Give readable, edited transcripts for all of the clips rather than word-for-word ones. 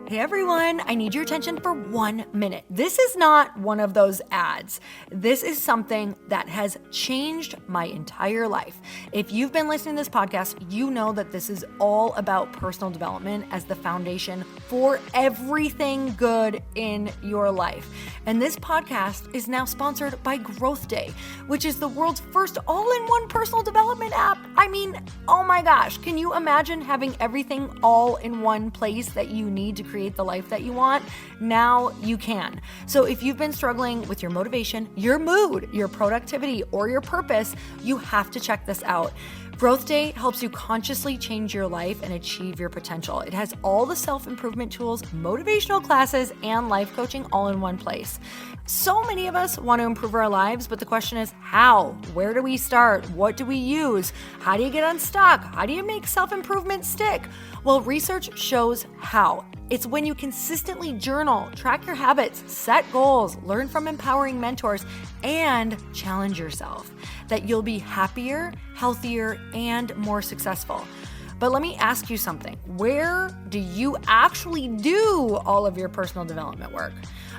Hey everyone, I need your attention for 1 minute. This is not one of those ads. This is something that has changed my entire life. If you've been listening to this podcast, you know that this is all about personal development as the foundation for everything good in your life. And this podcast is now sponsored by Growth Day, which is the world's first all-in-one personal development app. I mean, oh my gosh, can you imagine having everything all in one place that you need to create the life that you want? Now you can. So if you've been struggling with your motivation, your mood, your productivity, or your purpose, you have to check this out. Growth Day helps you consciously change your life and achieve your potential. It has all the self-improvement tools, motivational classes, and life coaching all in one place. So many of us want to improve our lives, but the question is how? Where do we start? What do we use? How do you get unstuck? How do you make self-improvement stick? Well, research shows how. It's when you consistently journal, track your habits, set goals, learn from empowering mentors, and challenge yourself that you'll be happier, healthier, and more successful. But let me ask you something. Where do you actually do all of your personal development work?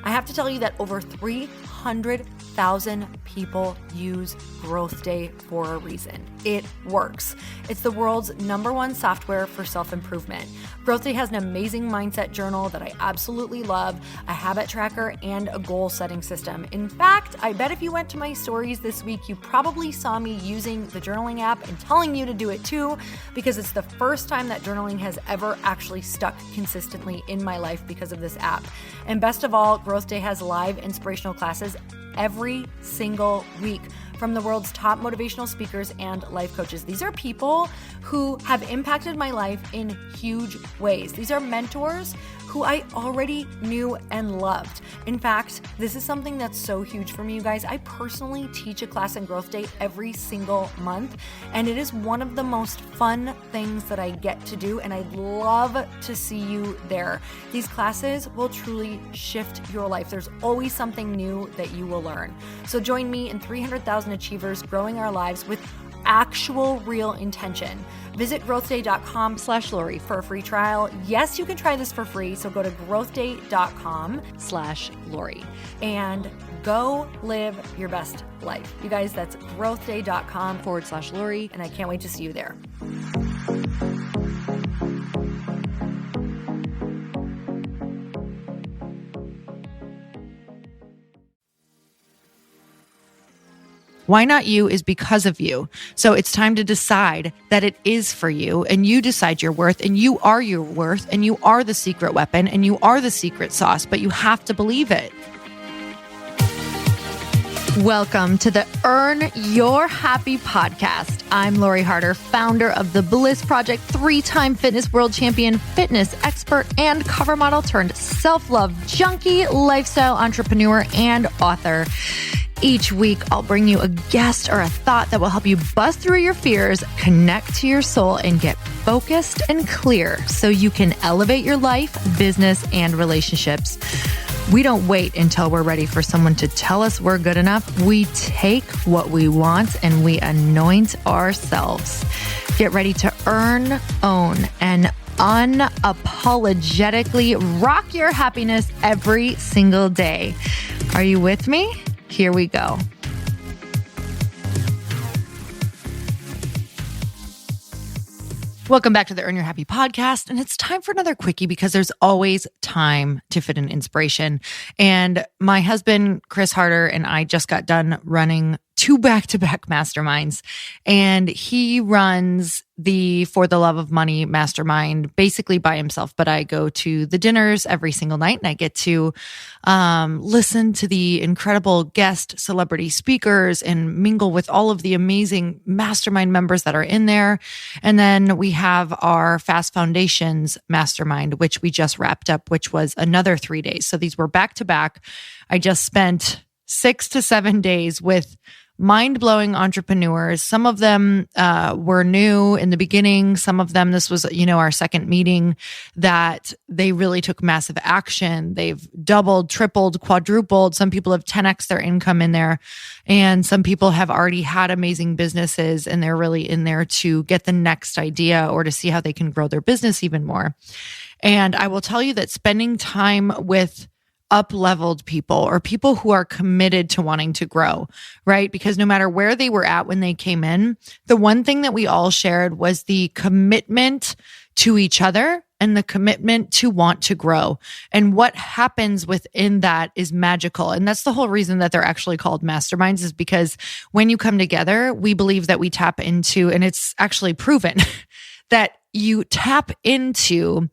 I have to tell you that over 300,000 people use Growth Day for a reason. It works. It's the world's #1 software for self-improvement. Growth Day has an amazing mindset journal that I absolutely love, a habit tracker, and a goal-setting system. In fact, I bet if you went to my stories this week, you probably saw me using the journaling app and telling you to do it too, because it's the first time that journaling has ever actually stuck consistently in my life because of this app. And best of all, Growth Day has live inspirational classes every single week from the world's top motivational speakers and life coaches. These are people who have impacted my life in huge ways. These are mentors who I already knew and loved. In fact, this is something that's so huge for me, you guys. I personally teach a class in Growth Day every single month, and it is one of the most fun things that I get to do, and I'd love to see you there. These classes will truly shift your life. There's always something new that you will learn. So join me and 300,000 achievers growing our lives with actual real intention. Visit growthday.com/Lori for a free trial. Yes, you can try this for free. So go to growthday.com/Lori and go live your best life. You guys, that's growthday.com/Lori. And I can't wait to see you there. Why Not You is because of you. So it's time to decide that it is for you, and you decide your worth, and you are your worth, and you are the secret weapon, and you are the secret sauce, but you have to believe it. Welcome to the Earn Your Happy podcast. I'm Lori Harder, founder of The Bliss Project, 3-time fitness world champion, fitness expert, and cover model turned self-love junkie, lifestyle entrepreneur, and author. Each week, I'll bring you a guest or a thought that will help you bust through your fears, connect to your soul, and get focused and clear so you can elevate your life, business, and relationships. We don't wait until we're ready for someone to tell us we're good enough. We take what we want and we anoint ourselves. Get ready to earn, own, and unapologetically rock your happiness every single day. Are you with me? Here we go. Welcome back to the Earn Your Happy podcast. And it's time for another quickie because there's always time to fit in inspiration. And my husband, Chris Harder, and I just got done running 2 back-to-back masterminds. And he runs the For the Love of Money mastermind basically by himself. But I go to the dinners every single night and I get to listen to the incredible guest celebrity speakers and mingle with all of the amazing mastermind members that are in there. And then we have our Fast Foundations mastermind, which we just wrapped up, which was another 3 days. So these were back-to-back. I just spent 6 to 7 days with mind-blowing entrepreneurs. Some of them were new in the beginning. Some of them, this was, our second meeting, that they really took massive action. They've doubled, tripled, quadrupled. Some people have 10x their income in there. And some people have already had amazing businesses and they're really in there to get the next idea or to see how they can grow their business even more. And I will tell you that spending time with up-leveled people or people who are committed to wanting to grow, right? Because no matter where they were at when they came in, the one thing that we all shared was the commitment to each other and the commitment to want to grow. And what happens within that is magical. And that's the whole reason that they're actually called masterminds, is because when you come together, we believe that we tap into, and it's actually proven that you tap into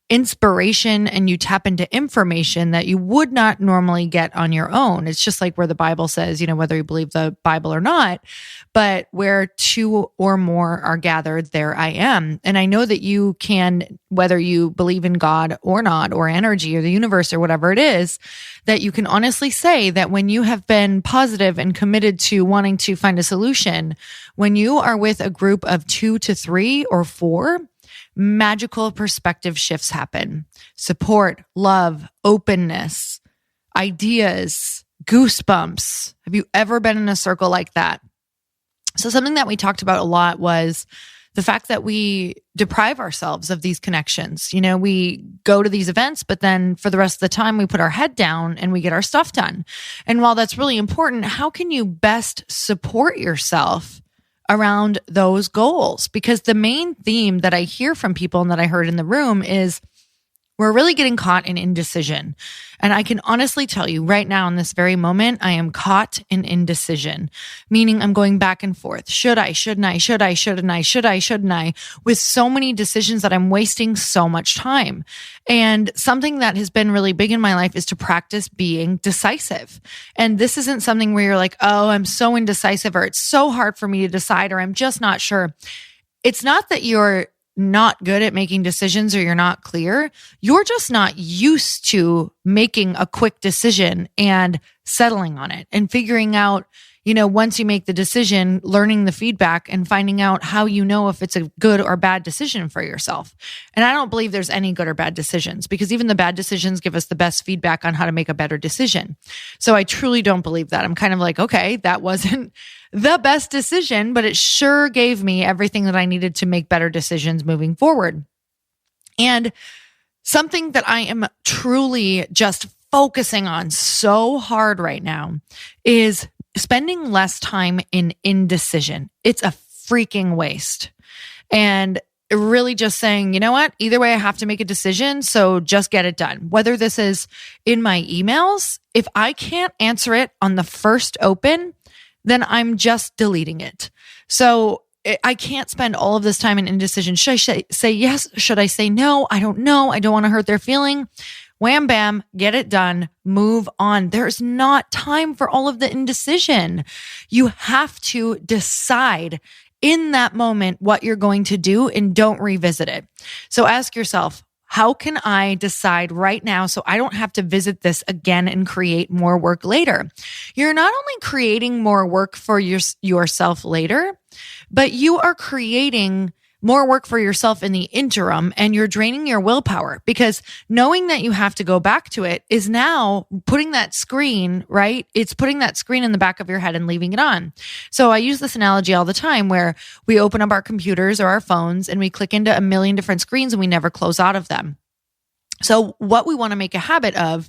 inspiration and you tap into information that you would not normally get on your own. It's just like where the Bible says, whether you believe the Bible or not, but where two or more are gathered, there I am. And I know that you can, whether you believe in God or not, or energy or the universe or whatever it is, that you can honestly say that when you have been positive and committed to wanting to find a solution, when you are with a group of 2 to 3 or 4, magical perspective shifts happen. Support, love, openness, ideas, goosebumps. Have you ever been in a circle like that? So something that we talked about a lot was the fact that we deprive ourselves of these connections. We go to these events, but then for the rest of the time, we put our head down and we get our stuff done. And while that's really important, how can you best support yourself around those goals? Because the main theme that I hear from people and that I heard in the room is we're really getting caught in indecision. And I can honestly tell you right now in this very moment, I am caught in indecision, meaning I'm going back and forth. Should I, shouldn't I, should I, shouldn't I, should I, shouldn't I, with so many decisions that I'm wasting so much time. And something that has been really big in my life is to practice being decisive. And this isn't something where you're like, oh, I'm so indecisive, or it's so hard for me to decide, or I'm just not sure. It's not that you're not good at making decisions or you're not clear. You're just not used to making a quick decision and settling on it and figuring out, once you make the decision, learning the feedback and finding out how if it's a good or bad decision for yourself. And I don't believe there's any good or bad decisions, because even the bad decisions give us the best feedback on how to make a better decision. So I truly don't believe that. I'm kind of like, okay, that wasn't the best decision, but it sure gave me everything that I needed to make better decisions moving forward. And something that I am truly just focusing on so hard right now is spending less time in indecision. It's a freaking waste. And really just saying, you know what? Either way, I have to make a decision. So just get it done. Whether this is in my emails, if I can't answer it on the first open, then I'm just deleting it. So I can't spend all of this time in indecision. Should I say yes? Should I say no? I don't know. I don't want to hurt their feeling. Wham, bam, get it done, move on. There's not time for all of the indecision. You have to decide in that moment what you're going to do and don't revisit it. So ask yourself, how can I decide right now so I don't have to visit this again and create more work later? You're not only creating more work for yourself later, but you are creating more work for yourself in the interim, and you're draining your willpower, because knowing that you have to go back to it is now putting that screen, right? It's putting that screen in the back of your head and leaving it on. So I use this analogy all the time where we open up our computers or our phones and we click into a million different screens and we never close out of them. So what we want to make a habit of,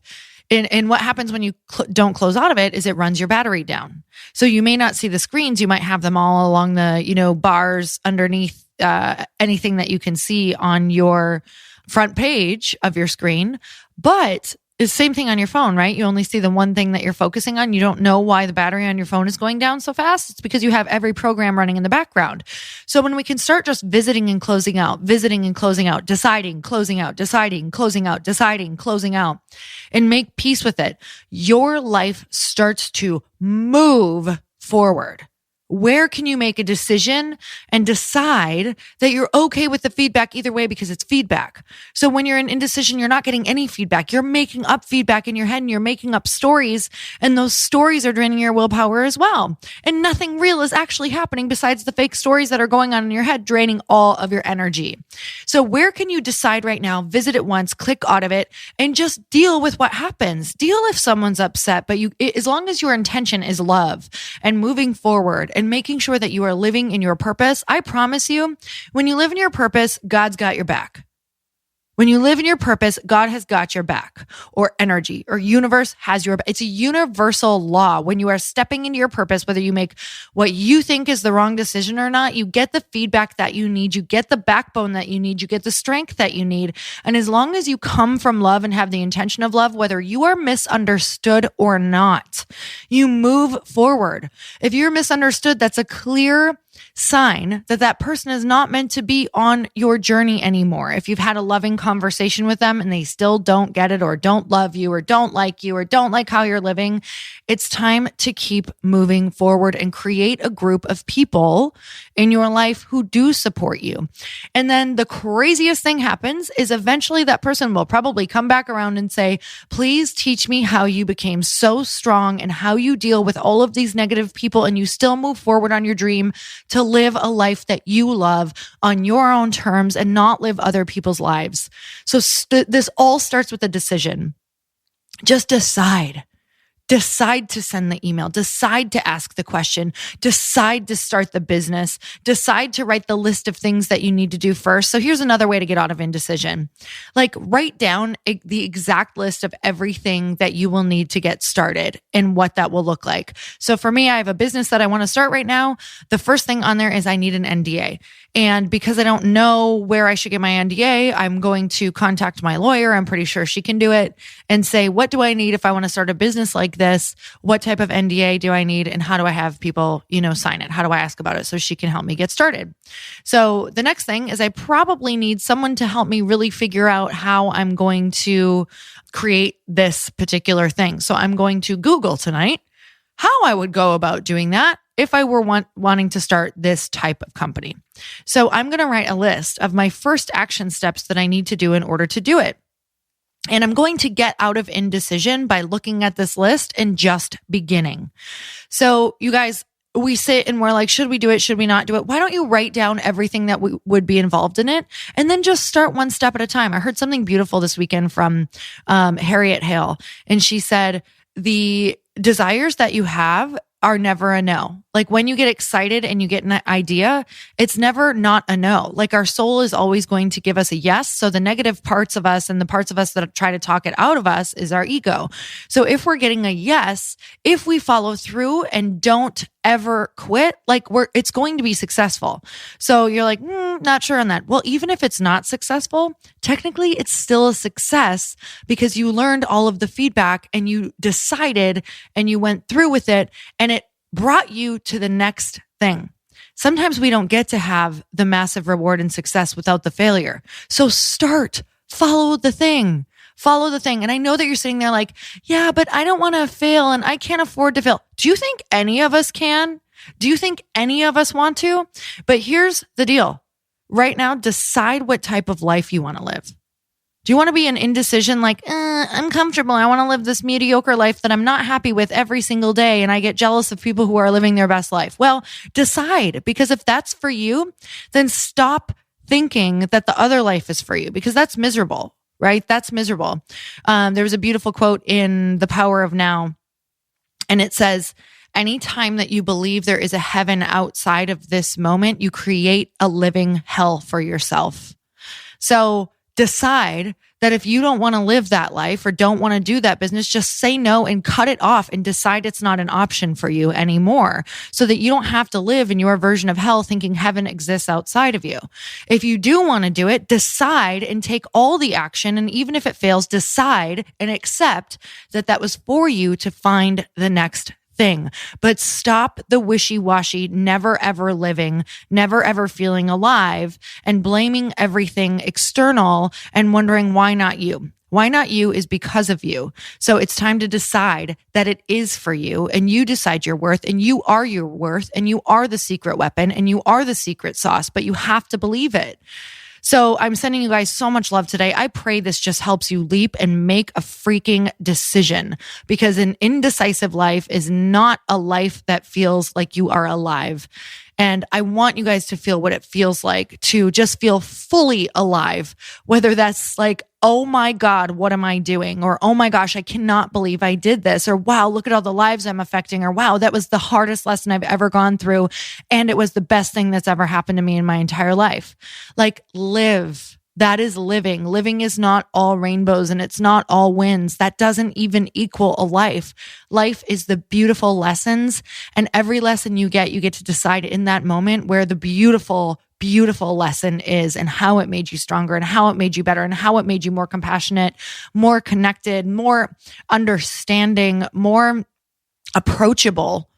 and what happens when you don't close out of it, is it runs your battery down. So you may not see the screens. You might have them all along the, bars underneath anything that you can see on your front page of your screen. But it's the same thing on your phone, right? You only see the one thing that you're focusing on. You don't know why the battery on your phone is going down so fast. It's because you have every program running in the background. So when we can start just visiting and closing out, deciding, closing out, deciding, closing out, deciding, closing out, and make peace with it, your life starts to move forward. Where can you make a decision and decide that you're okay with the feedback either way, because it's feedback? So when you're in indecision, you're not getting any feedback. You're making up feedback in your head and you're making up stories, and those stories are draining your willpower as well. And nothing real is actually happening besides the fake stories that are going on in your head, draining all of your energy. So where can you decide right now, visit it once, click out of it, and just deal with what happens? Deal if someone's upset, but as long as your intention is love and moving forward and making sure that you are living in your purpose, I promise you, when you live in your purpose, God's got your back. When you live in your purpose, God has got your back, or energy, or universe has your back. It's a universal law. When you are stepping into your purpose, whether you make what you think is the wrong decision or not, you get the feedback that you need. You get the backbone that you need. You get the strength that you need. And as long as you come from love and have the intention of love, whether you are misunderstood or not, you move forward. If you're misunderstood, that's a clear sign that that person is not meant to be on your journey anymore. If you've had a loving conversation with them and they still don't get it, or don't love you, or don't like you, or don't like how you're living, it's time to keep moving forward and create a group of people in your life who do support you. And then the craziest thing happens is eventually that person will probably come back around and say, please teach me how you became so strong and how you deal with all of these negative people and you still move forward on your dream to live a life that you love on your own terms and not live other people's lives. So this all starts with a decision. Just decide. Decide to send the email, decide to ask the question, decide to start the business, decide to write the list of things that you need to do first. So here's another way to get out of indecision. Like, write down the exact list of everything that you will need to get started and what that will look like. So for me, I have a business that I want to start right now. The first thing on there is I need an NDA. And because I don't know where I should get my NDA, I'm going to contact my lawyer. I'm pretty sure she can do it, and say, what do I need if I want to start a business like this? What type of NDA do I need? And how do I have people, sign it? How do I ask about it so she can help me get started? So the next thing is I probably need someone to help me really figure out how I'm going to create this particular thing. So I'm going to Google tonight how I would go about doing that if I were wanting to start this type of company. So I'm going to write a list of my first action steps that I need to do in order to do it. And I'm going to get out of indecision by looking at this list and just beginning. So you guys, we sit and we're like, should we do it? Should we not do it? Why don't you write down everything that would be involved in it and then just start one step at a time? I heard something beautiful this weekend from Harriet Hale, and she said, the desires that you have are never a no. Like, when you get excited and you get an idea, it's never not a no. Like, our soul is always going to give us a yes. So the negative parts of us and the parts of us that try to talk it out of us is our ego. So if we're getting a yes, if we follow through and don't ever quit, it's going to be successful. So you're like, not sure on that. Well, even if it's not successful, technically it's still a success because you learned all of the feedback and you decided and you went through with it and it brought you to the next thing. Sometimes we don't get to have the massive reward and success without the failure. So follow the thing. Follow the thing. And I know that you're sitting there like, yeah, but I don't want to fail and I can't afford to fail. Do you think any of us can? Do you think any of us want to? But here's the deal. Right now, decide what type of life you want to live. Do you want to be in indecision? Like, I'm comfortable. I want to live this mediocre life that I'm not happy with every single day. And I get jealous of people who are living their best life. Well, decide, because if that's for you, then stop thinking that the other life is for you, because that's miserable, right? That's miserable. There was a beautiful quote in The Power of Now, and it says, anytime that you believe there is a heaven outside of this moment, you create a living hell for yourself. So decide that if you don't want to live that life or don't want to do that business, just say no and cut it off and decide it's not an option for you anymore, so that you don't have to live in your version of hell thinking heaven exists outside of you. If you do want to do it, decide and take all the action. And even if it fails, decide and accept that that was for you to find the next thing. But stop the wishy-washy, never ever living, never ever feeling alive, and blaming everything external and wondering why not you. Why not you is because of you. So it's time to decide that it is for you, and you decide your worth, and you are your worth, and you are the secret weapon, and you are the secret sauce, but you have to believe it. So I'm sending you guys so much love today. I pray this just helps you leap and make a freaking decision, because an indecisive life is not a life that feels like you are alive. And I want you guys to feel what it feels like to just feel fully alive, whether that's like, oh my God, what am I doing? Or, oh my gosh, I cannot believe I did this. Or, wow, look at all the lives I'm affecting. Or, wow, that was the hardest lesson I've ever gone through. And it was the best thing that's ever happened to me in my entire life. Like, live. That is living. Living is not all rainbows and it's not all wins. That doesn't even equal a life. Life is the beautiful lessons, and every lesson you get to decide in that moment where the beautiful lesson is and how it made you stronger and how it made you better and how it made you more compassionate, more connected, more understanding, more approachable,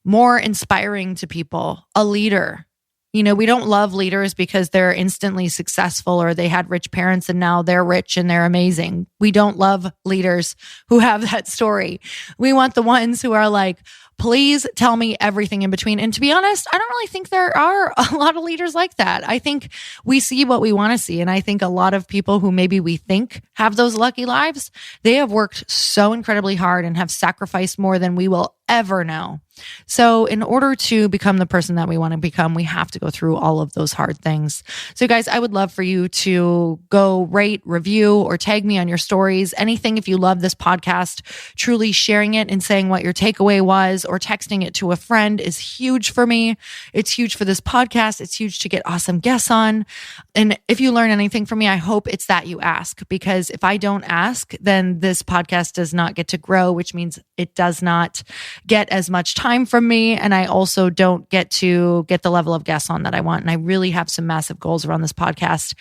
more inspiring to people, a leader. We don't love leaders because they're instantly successful or they had rich parents and now they're rich and they're amazing. We don't love leaders who have that story. We want the ones who are like, please tell me everything in between. And to be honest, I don't really think there are a lot of leaders like that. I think we see what we want to see. And I think a lot of people who maybe we think have those lucky lives, they have worked so incredibly hard and have sacrificed more than we will ever know. So in order to become the person that we want to become, we have to go through all of those hard things. So guys, I would love for you to go rate, review, or tag me on your stories. Anything if you love this podcast, truly sharing it and saying what your takeaway was or texting it to a friend is huge for me. It's huge for this podcast. It's huge to get awesome guests on. And if you learn anything from me, I hope it's that you ask, because if I don't ask, then this podcast does not get to grow, which means it does not get as much time from me. And I also don't get to get the level of guests on that I want. And I really have some massive goals around this podcast,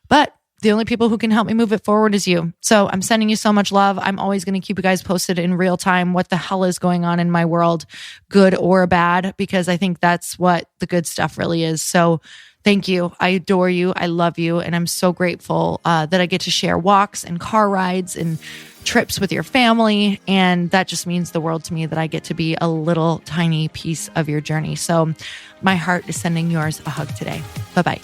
but the only people who can help me move it forward is you. So I'm sending you so much love. I'm always going to keep you guys posted in real time what the hell is going on in my world, good or bad, because I think that's what the good stuff really is. So thank you. I adore you. I love you. And I'm so grateful that I get to share walks and car rides and trips with your family. And that just means the world to me that I get to be a little tiny piece of your journey. So my heart is sending yours a hug today. Bye-bye.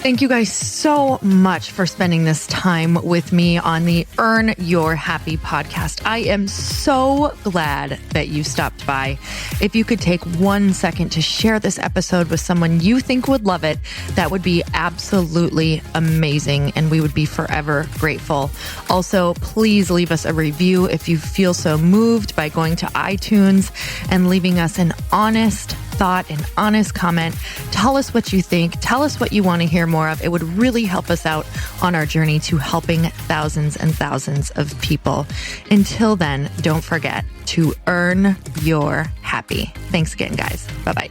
Thank you guys so much for spending this time with me on the Earn Your Happy podcast. I am so glad that you stopped by. If you could take 1 second to share this episode with someone you think would love it, that would be absolutely amazing, and we would be forever grateful. Also, please leave us a review if you feel so moved by going to iTunes and leaving us an honest thought, an honest comment. Tell us what you think. Tell us what you want to hear more of. It would really help us out on our journey to helping thousands and thousands of people. Until then, don't forget to earn your happy. Thanks again, guys. Bye-bye.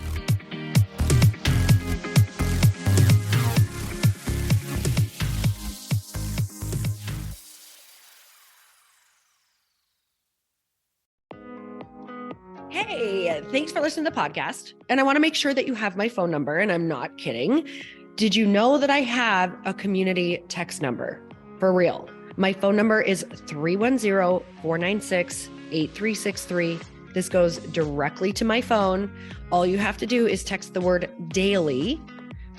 Hey, thanks for listening to the podcast. And I want to make sure that you have my phone number, and I'm not kidding. Did you know that I have a community text number? For real. My phone number is 310-496-8363. This goes directly to my phone. All you have to do is text the word daily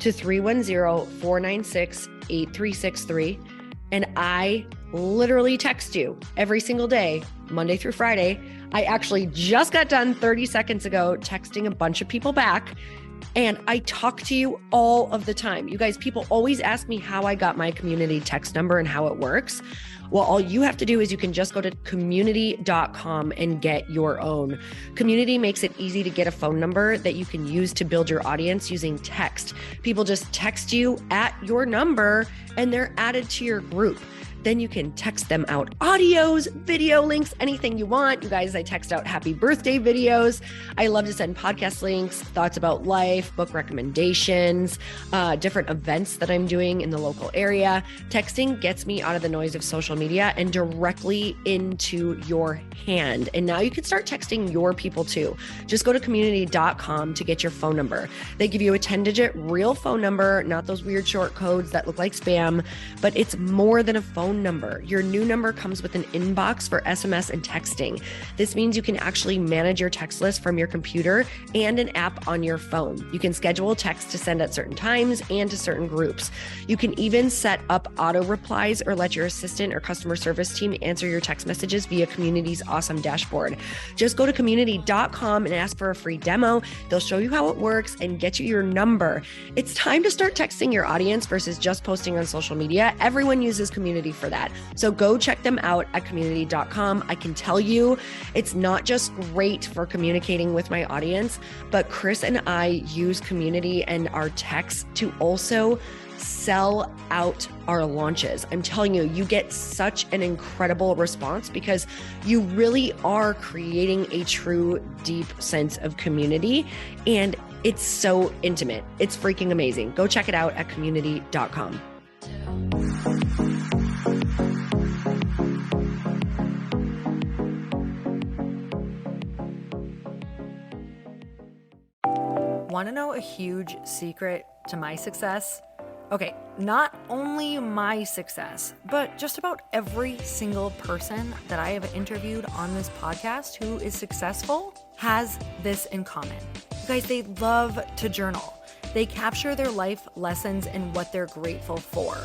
to 310-496-8363. And I literally text you every single day, Monday through Friday. I actually just got done 30 seconds ago texting a bunch of people back, and I talk to you all of the time. You guys, people always ask me how I got my community text number and how it works. Well, all you have to do is you can just go to community.com and get your own. Community makes it easy to get a phone number that you can use to build your audience using text. People just text you at your number and they're added to your group. Then you can text them out audios, video links, anything you want. You guys, I text out happy birthday videos. I love to send podcast links, thoughts about life, book recommendations, different events that I'm doing in the local area. Texting gets me out of the noise of social media and directly into your hand. And now you can start texting your people too. Just go to community.com to get your phone number. They give you a 10-digit real phone number, not those weird short codes that look like spam, but it's more than a phone number. Your new number comes with an inbox for SMS and texting. This means you can actually manage your text list from your computer and an app on your phone. You can schedule text to send at certain times and to certain groups. You can even set up auto replies or let your assistant or customer service team answer your text messages via Community's awesome dashboard. Just go to community.com and ask for a free demo. They'll show you how it works and get you your number. It's time to start texting your audience versus just posting on social media. Everyone uses Community for that. So go check them out at community.com. I can tell you it's not just great for communicating with my audience, but Chris and I use Community and our texts to also sell out our launches. I'm telling you, you get such an incredible response because you really are creating a true, deep sense of community. And it's so intimate. It's freaking amazing. Go check it out at community.com. Want to know a huge secret to my success? Okay, not only my success, but just about every single person that I have interviewed on this podcast who is successful has this in common. You guys, they love to journal. They capture their life lessons and what they're grateful for.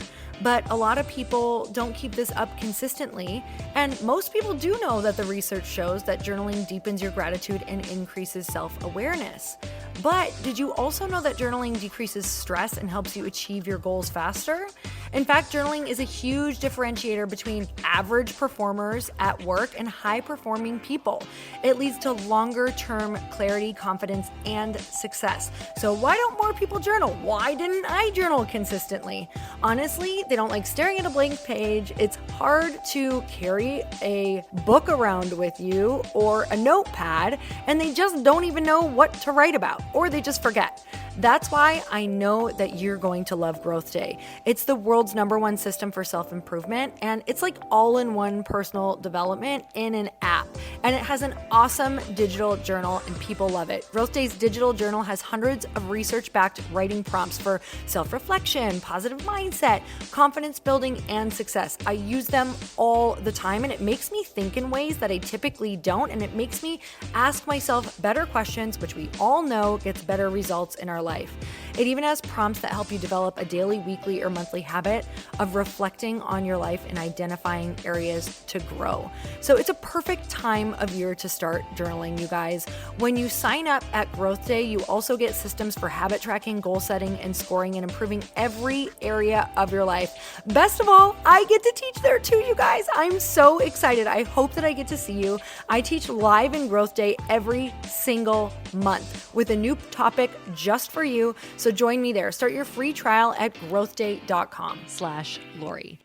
But a lot of people don't keep this up consistently. And most people do know that the research shows that journaling deepens your gratitude and increases self-awareness. But did you also know that journaling decreases stress and helps you achieve your goals faster? In fact, journaling is a huge differentiator between average performers at work and high-performing people. It leads to longer-term clarity, confidence, and success. So why don't more people journal? Why didn't I journal consistently? Honestly, they don't like staring at a blank page. It's hard to carry a book around with you or a notepad, and they just don't even know what to write about, or they just forget. That's why I know that you're going to love Growth Day. It's the world's #1 system for self-improvement, and it's like all-in-one personal development in an app. And it has an awesome digital journal, and people love it. Growth Day's digital journal has hundreds of research-backed writing prompts for self-reflection, positive mindset, confidence building, and success. I use them all the time, and it makes me think in ways that I typically don't, and it makes me ask myself better questions, which we all know gets better results in our life. It even has prompts that help you develop a daily, weekly, or monthly habit of reflecting on your life and identifying areas to grow. So it's a perfect time of year to start journaling, you guys. When you sign up at Growth Day, you also get systems for habit tracking, goal setting, and scoring, and improving every area of your life. Best of all, I get to teach there too, you guys. I'm so excited. I hope that I get to see you. I teach live in Growth Day every single month with a new topic just for you. So join me there. Start your free trial at growthday.com/Lori.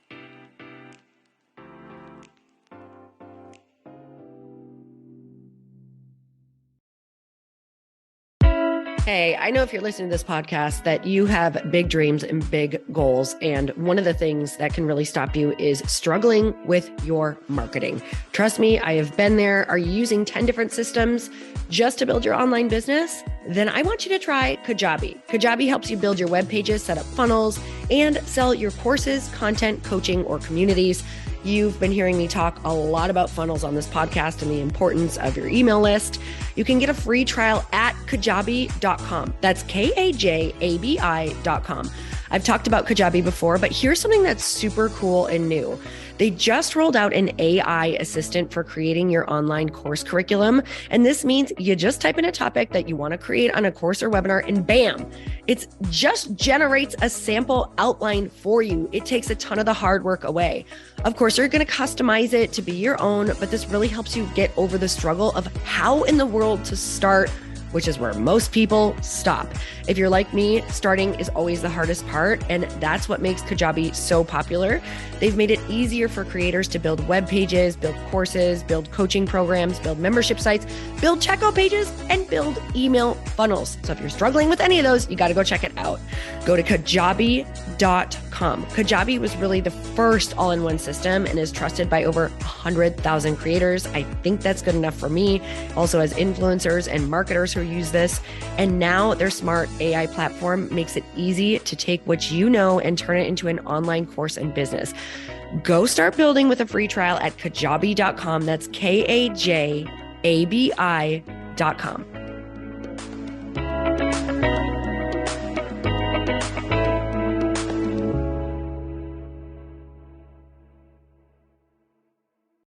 Hey, I know if you're listening to this podcast that you have big dreams and big goals. And one of the things that can really stop you is struggling with your marketing. Trust me, I have been there. Are you using 10 different systems just to build your online business? Then I want you to try Kajabi. Kajabi helps you build your web pages, set up funnels, and sell your courses, content, coaching, or communities. You've been hearing me talk a lot about funnels on this podcast and the importance of your email list. You can get a free trial at kajabi.com. That's Kajabi.com. I've talked about Kajabi before, but here's something that's super cool and new. They just rolled out an AI assistant for creating your online course curriculum. And this means you just type in a topic that you want to create on a course or webinar, and bam, it just generates a sample outline for you. It takes a ton of the hard work away. Of course, you're going to customize it to be your own, but this really helps you get over the struggle of how in the world to start, which is where most people stop. If you're like me, starting is always the hardest part, and that's what makes Kajabi so popular. They've made it easier for creators to build web pages, build courses, build coaching programs, build membership sites, build checkout pages, and build email funnels. So if you're struggling with any of those, you got to go check it out. Go to Kajabi.com. Kajabi was really the first all-in-one system and is trusted by over 100,000 creators. I think that's good enough for me. Also, as influencers and marketers who use this. And now their smart AI platform makes it easy to take what you know and turn it into an online course and business. Go start building with a free trial at Kajabi.com. That's Kajabi.com.